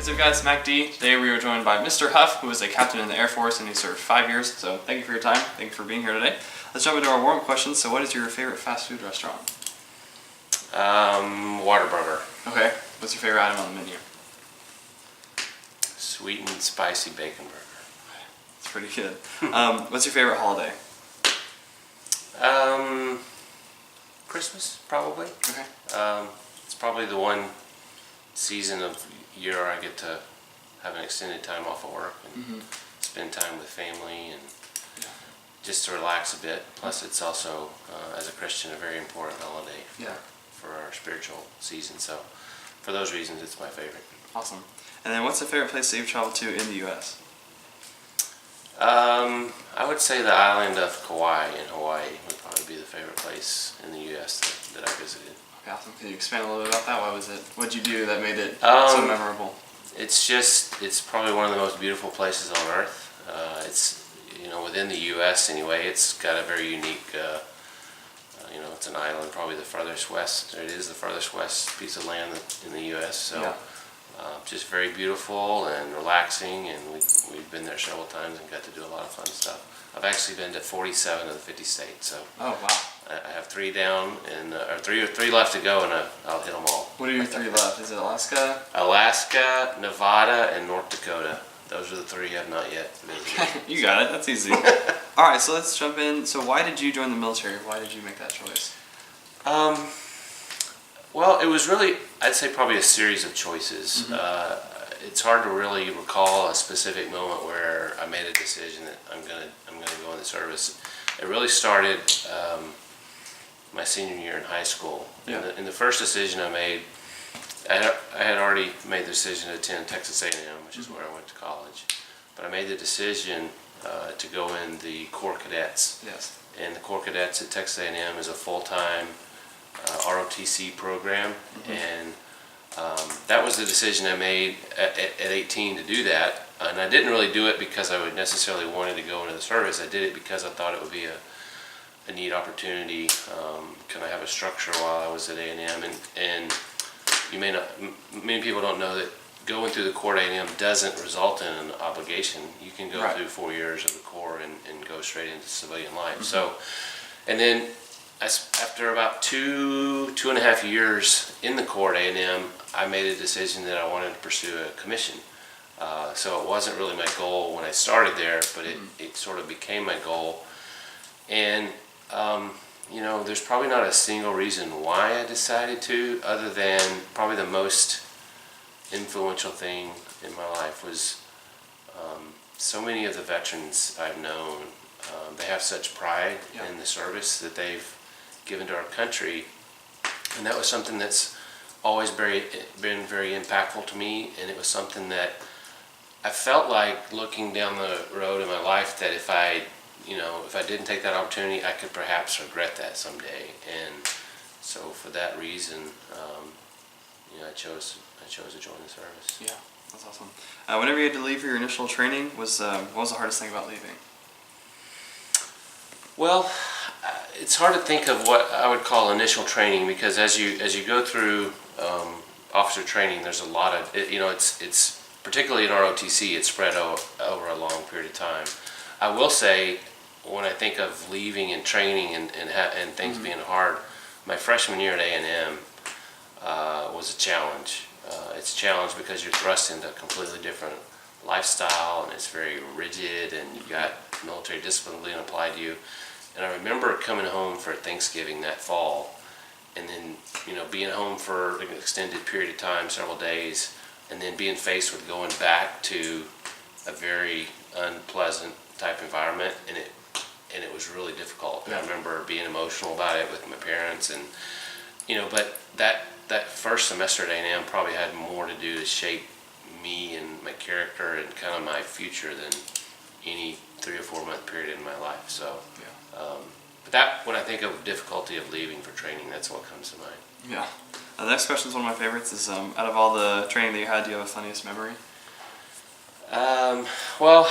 What's up guys, MacDee. Today we are joined by Mr. Huff, who is a captain in the Air Force and he served 5 years. So thank you for your time. Thank you for being here today. Let's jump into our warm questions. So what is your favorite fast food restaurant? Whataburger. Okay. What's your favorite item on the menu? Sweet and spicy bacon burger. It's pretty good. What's your favorite holiday? Christmas, probably. Okay. It's probably the one season of year I get to have an extended time off of work and spend time with family and just to relax a bit. Plus it's also, as a Christian, a very important holiday for our spiritual season. So for those reasons, it's my favorite. Awesome. And then what's the favorite place that you've traveled to in the U.S.? I would say the island of Kauai in Hawaii would probably be the favorite place in the U.S. that I visited. Okay, awesome. Can you expand a little bit about that? What'd you do that made it so memorable? It's probably one of the most beautiful places on earth. It's, within the U.S. anyway, it's got a very unique, it's an island, probably the farthest west, or it is the farthest west piece of land in the U.S. So just very beautiful and relaxing, and we've been there several times and got to do a lot of fun stuff. I've actually been to 47 of the 50 states, so I have 3 down and or three left to go, and I'll hit them all. What are your 3 left? Is it Alaska? Alaska, Nevada, and North Dakota. Those are the 3 I have not yet visited. You got it. That's easy. All right, so let's jump in. So why did you join the military? Why did you make that choice? Well, it was really, I'd say, probably a series of choices. It's hard to really recall a specific moment where I made a decision that I'm gonna go in the service. It really started my senior year in high school. In the first decision I made, I had already made the decision to attend Texas A&M, which is where I went to college. But I made the decision to go in the Corps Cadets. Yes. And the Corps Cadets at Texas A&M is a full-time ROTC program, and that was the decision I made at 18 to do that. And I didn't really do it because I would necessarily wanted to go into the service. I did it because I thought it would be a neat opportunity. Can I have a structure while I was at A&M? And you may not, many people don't know that going through the Corps at A&M doesn't result in an obligation. You can go through 4 years of the Corps and go straight into civilian life. So, and then after about two and a half years in the Corps at A&M, I made a decision that I wanted to pursue a commission. So it wasn't really my goal when I started there, but it sort of became my goal. And there's probably not a single reason why I decided to, other than probably the most influential thing in my life was so many of the veterans I've known, they have such pride in the service that they've given to our country, and that was something that's always been very impactful to me. And it was something that I felt like, looking down the road in my life, that if I didn't take that opportunity, I could perhaps regret that someday. And so for that reason, I chose to join the service. Yeah, that's awesome. Whenever you had to leave for your initial training, what was the hardest thing about leaving? Well, it's hard to think of what I would call initial training, because as you go through officer training, there's a lot of it's particularly in ROTC, it's spread over a long period of time. I will say, when I think of leaving and training and things being hard, my freshman year at A&M was a challenge. It's a challenge because you're thrust into a completely different lifestyle, and it's very rigid, and you've got military discipline being applied to you. And I remember coming home for Thanksgiving that fall, and then being home for an extended period of time, several days, and then being faced with going back to a very unpleasant type environment, and it was really difficult. And I remember being emotional about it with my parents, and but that first semester at A&M probably had more to do to shape me and my character and kind of my future than any 3 or 4 month period in my life. So, but that, when I think of difficulty of leaving for training, that's what comes to mind. Yeah. The next question is one of my favorites. Is out of all the training that you had, do you have a funniest memory? Well,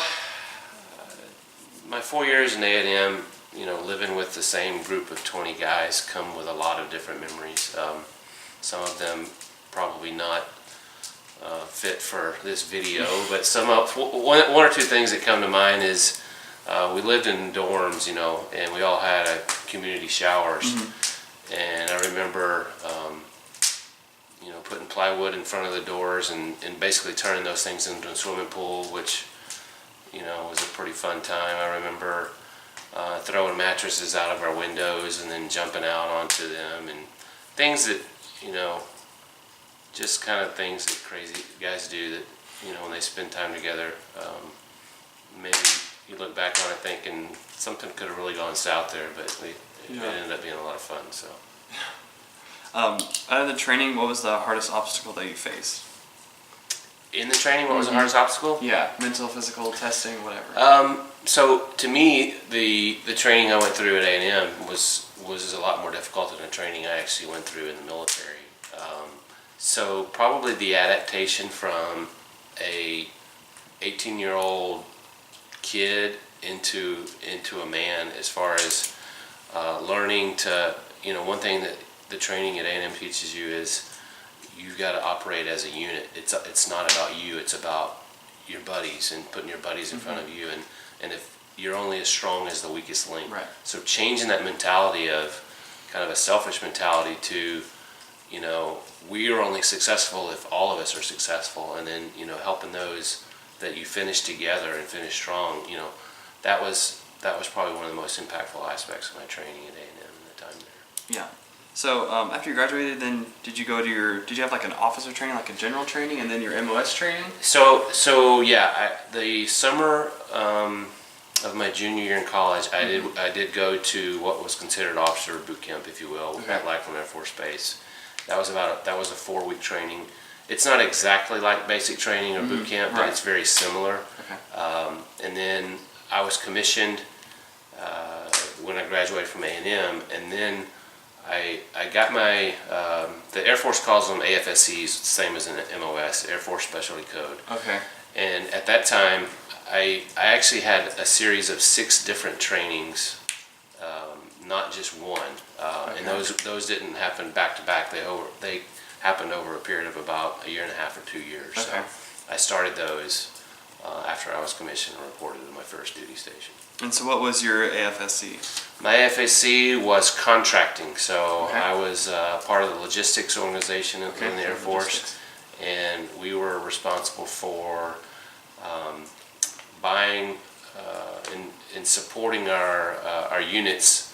my 4 years in A&M, living with the same group of 20 guys, come with a lot of different memories. Some of them probably not fit for this video, but one or two things that come to mind is we lived in dorms, and we all had community showers. And I remember, putting plywood in front of the doors and basically turning those things into a swimming pool, which, was a pretty fun time. I remember throwing mattresses out of our windows and then jumping out onto them, and things that, just kind of things that crazy guys do that, when they spend time together. Maybe you look back on it thinking something could have really gone south there, but it ended up being a lot of fun. So, out of the training, what was the hardest obstacle that you faced? In the training, what was the hardest obstacle? Yeah, mental, physical, testing, whatever. So to me, the training I went through at A&M was a lot more difficult than the training I actually went through in the military. So probably the adaptation from a 18-year-old kid into a man, as far as learning to, one thing that the training at A&M teaches you is you've got to operate as a unit. It's not about you, it's about your buddies and putting your buddies in front of you, and if you're only as strong as the weakest link. Right. So changing that mentality of kind of a selfish mentality to, we are only successful if all of us are successful, and then, helping those that you finish together and finish strong, that was probably one of the most impactful aspects of my training at A&M in the time there. Yeah. So after you graduated, then did you have like an officer training, like a general training, and then your MOS training? So yeah, the summer of my junior year in college, I did go to what was considered officer boot camp, if you will, at Lackland Air Force Base. That was a 4-week training. It's not exactly like basic training or boot camp, but it's very similar. Okay. And then I was commissioned when I graduated from A&M, and then I got my, the Air Force calls them AFSCs, the same as an MOS, Air Force Specialty Code. Okay. And at that time, I actually had a series of 6 different trainings, not just one. And those didn't happen back to back. They happened over a period of about 1.5 years or 2 years. Okay. So I started those after I was commissioned and reported to my first duty station. And so what was your AFSC? My AFSC was contracting, so Okay. I was part of the logistics organization in the Air Force, and we were responsible for buying and supporting our units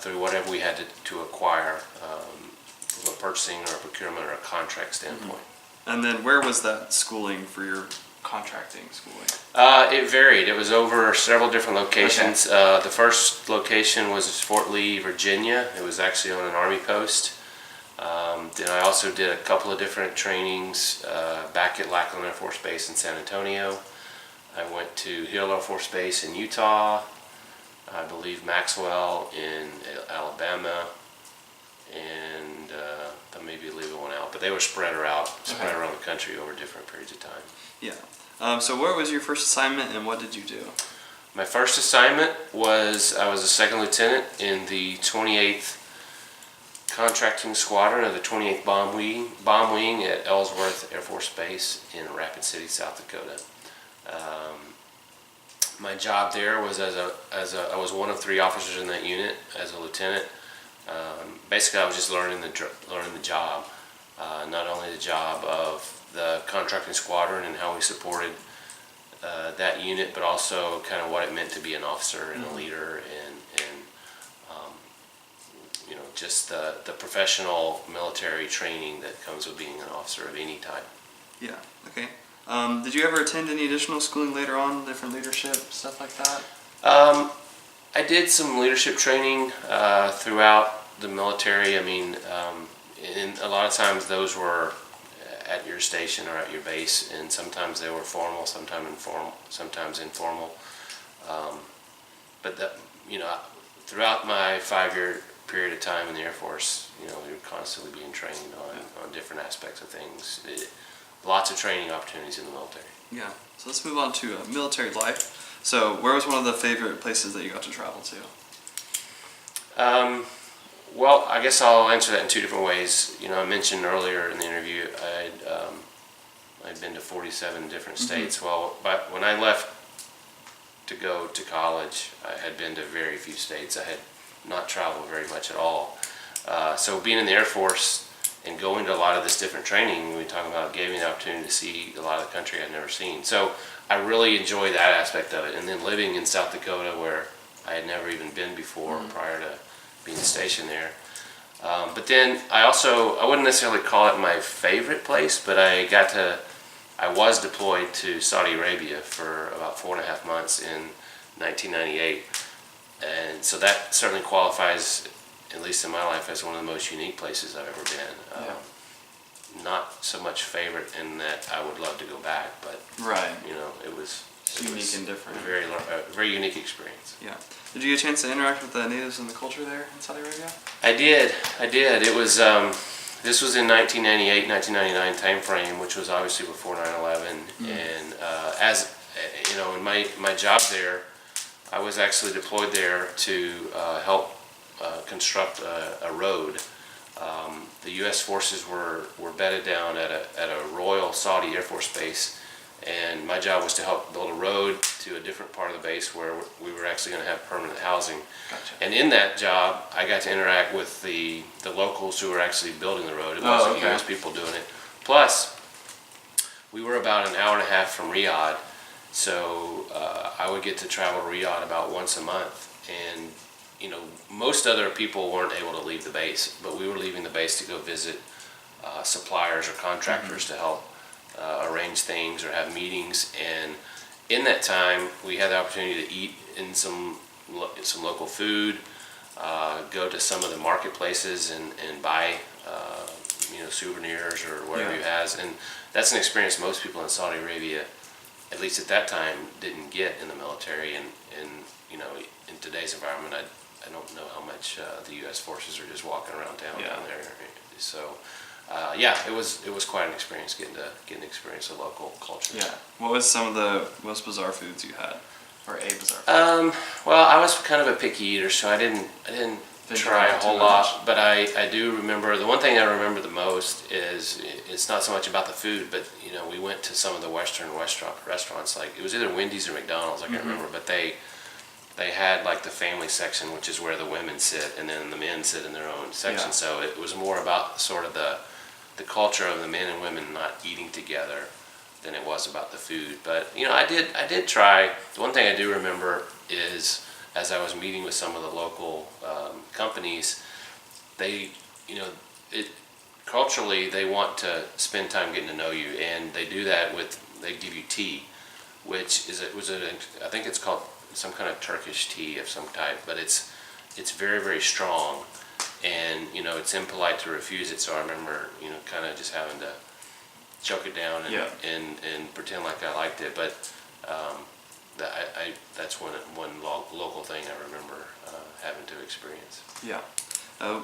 through whatever we had to acquire from a purchasing or a procurement or a contract standpoint. And then where was that schooling for your contracting schooling? It varied. It was over several different locations. The first location was Fort Lee, Virginia. It was actually on an Army post. Then I also did a couple of different trainings back at Lackland Air Force Base in San Antonio. I went to Hill Air Force Base in Utah. I believe Maxwell in Alabama, and I maybe leave one out, but they were spread around the country over different periods of time. Yeah. So where was your first assignment, and what did you do? My first assignment was I was a second lieutenant in the 28th Contracting Squadron of the 28th Bomb Wing at Ellsworth Air Force Base in Rapid City, South Dakota. My job there was I was one of 3 officers in that unit as a lieutenant. Basically, I was just learning the job, not only the job of the contracting squadron and how we supported that unit, but also kind of what it meant to be an officer and a leader, and just the professional military training that comes with being an officer of any type. Yeah. Okay. Did you ever attend any additional schooling later on, different leadership, stuff like that? I did some leadership training throughout the military. I mean, and a lot of times those were at your station or at your base, and sometimes they were formal, sometimes informal. But that, throughout my 5-year period of time in the Air Force, we were constantly being trained on different aspects of things. Lots of training opportunities in the military. Yeah. So let's move on to military life. So where was one of the favorite places that you got to travel to? Well, I guess I'll answer that in 2 different ways. I mentioned earlier in the interview, I I'd been to 47 different states. Well, but when I left to go to college, I had been to very few states. I had not traveled very much at all. So being in the Air Force and going to a lot of this different training we talk about gave me the opportunity to see a lot of the country I'd never seen. So I really enjoy that aspect of it. And then living in South Dakota, where I had never even been before prior to being stationed there. But then I wouldn't necessarily call it my favorite place, but I was deployed to Saudi Arabia for about 4.5 months in 1998. And so that certainly qualifies, at least in my life, as one of the most unique places I've ever been. Not so much favorite in that I would love to go back, but Right. it was Unique and different. A very unique experience. Yeah. Did you get a chance to interact with the natives and the culture there in Saudi Arabia? I did. It was this was in 1998, 1999 time frame, which was obviously before 9/11. And as you know, in my job there, I was actually deployed there to help construct a road. The U.S. forces were bedded down at a Royal Saudi Air Force base, and my job was to help build a road to a different part of the base where we were actually going to have permanent housing. Gotcha. And in that job, I got to interact with the locals who were actually building the road. It wasn't U.S. people doing it. Plus, we were about an hour and a half from Riyadh, so I would get to travel to Riyadh about once a month. And most other people weren't able to leave the base, but we were leaving the base to go visit suppliers or contractors to help arrange things or have meetings. And in that time, we had the opportunity to eat in some local food, go to some of the marketplaces and buy souvenirs or whatever you has. And that's an experience most people in Saudi Arabia, at least at that time, didn't get in the military. And in today's environment, I don't know how much the U.S. forces are just walking around town down there. So, it was quite an experience getting to experience the local culture. Yeah. What was some of the most bizarre foods you had, or a bizarre food? Well, I was kind of a picky eater, so I didn't try a whole lot. But I do remember, the one thing I remember the most is it's not so much about the food, but we went to some of the Western restaurants. Like it was either Wendy's or McDonald's, I can't remember, but they had like the family section, which is where the women sit, and then the men sit in their own section. Yeah. So it was more about sort of the culture of the men and women not eating together than it was about the food. But I did try. The one thing I do remember is as I was meeting with some of the local companies, they culturally they want to spend time getting to know you, and they do that they give you tea, which I think it's called some kind of Turkish tea of some type, but it's very, very strong, and it's impolite to refuse it. So I remember kind of just having to choke it down and pretend like I liked it. But that's one local thing I remember having to experience. Yeah.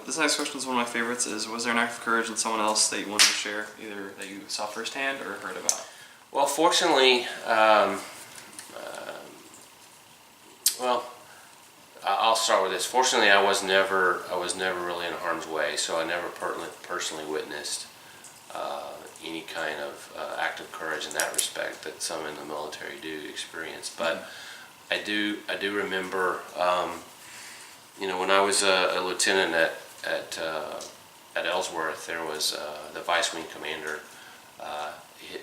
This next question is one of my favorites. Was there an act of courage in someone else that you wanted to share, either that you saw firsthand or heard about? Well, fortunately, I'll start with this. Fortunately, I was never really in harm's way, so I never personally witnessed any kind of act of courage in that respect that some in the military do experience. But I do remember, when I was a lieutenant at Ellsworth, there was the vice wing commander.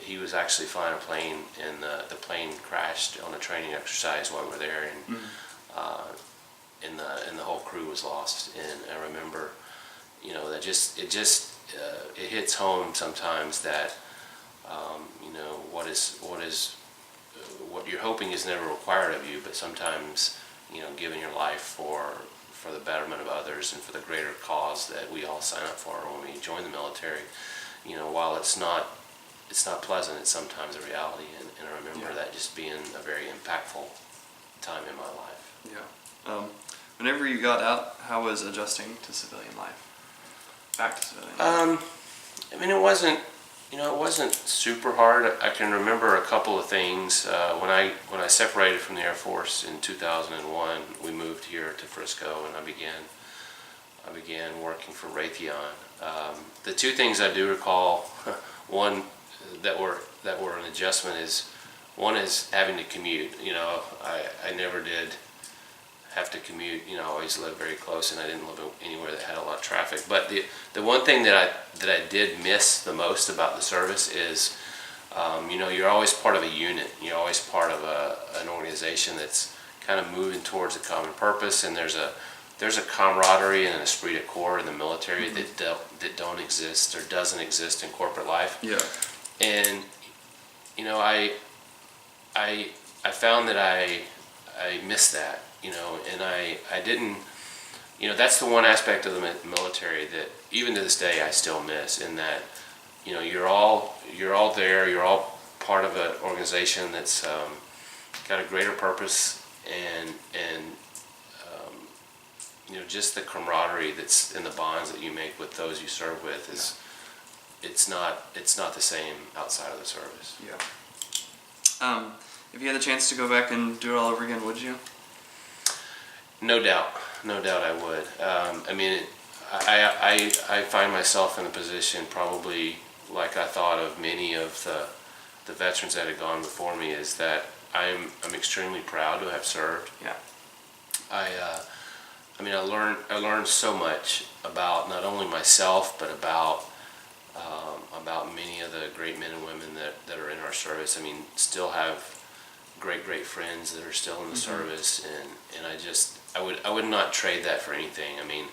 He was actually flying a plane, and the plane crashed on a training exercise while we were there, and and the whole crew was lost. And I remember, that it hits home sometimes that what you're hoping is never required of you, but sometimes giving your life for the betterment of others and for the greater cause that we all sign up for when we join the military. While it's not pleasant, it's sometimes a reality, and I remember that just being a very impactful time in my life. Yeah. Whenever you got out, how was adjusting to civilian life? Back to civilian life? It wasn't super hard. I can remember a couple of things. When I separated from the Air Force in 2001, we moved here to Frisco, and I began working for Raytheon. The two things I do recall, one, that were an adjustment is, one is having to commute. You know, I never did have to commute. You know, I always lived very close, and I didn't live anywhere that had a lot of traffic. But the one thing that I did miss the most about the service is, you know, you're always part of a unit. You're always part of an organization that's kind of moving towards a common purpose, and there's a camaraderie and an esprit de corps in the military that don't exist or doesn't exist in corporate life. Yeah. And you know, I found that I missed that. You know, and I didn't. You know, that's the one aspect of the military that even to this day I still miss. In that, you know, you're all there. You're all part of an organization that's got a greater purpose, and you know, just the camaraderie that's in the bonds that you make with those you serve with is, it's not the same outside of the service. Yeah. If you had the chance to go back and do it all over again, would you? No doubt I would. I mean, I find myself in a position probably like I thought of many of the veterans that had gone before me, is that I'm extremely proud to have served. Yeah. I mean, I learned so much about not only myself, but about many of the great men and women that are in our service. I mean, still have great friends that are still in the service, and I would not trade that for anything. I mean,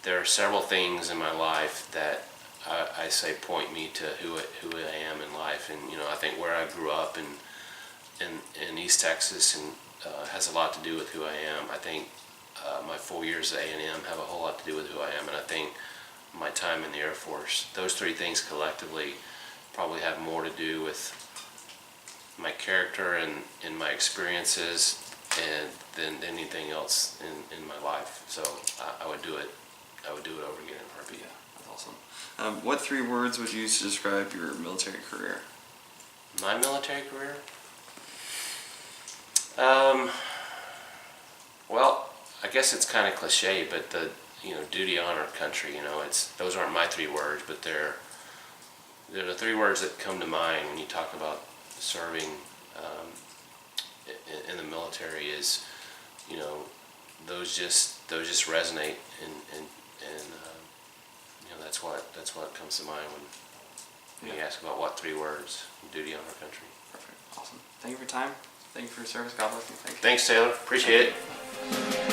there are several things in my life that I say point me to who I am in life, and you know, I think where I grew up in East Texas and has a lot to do with who I am. I think my 4 years at A&M have a whole lot to do with who I am, and I think my time in the Air Force, those three things collectively probably have more to do with my character and my experiences and than anything else in my life. So I would do it over again in a heartbeat. Yeah, that's awesome. What 3 words would you use to describe your military career? My military career? Well, I guess it's kind of cliche, but duty, honor, country. You know, those aren't my 3 words, but they're the 3 words that come to mind when you talk about serving in the military. Is, you know, those just resonate, and you know, that's what comes to mind when you ask about what 3 words: duty, honor, country. Perfect. Awesome. Thank you for your time. Thank you for your service. God bless you. Thank you. Thanks, Taylor. Appreciate it.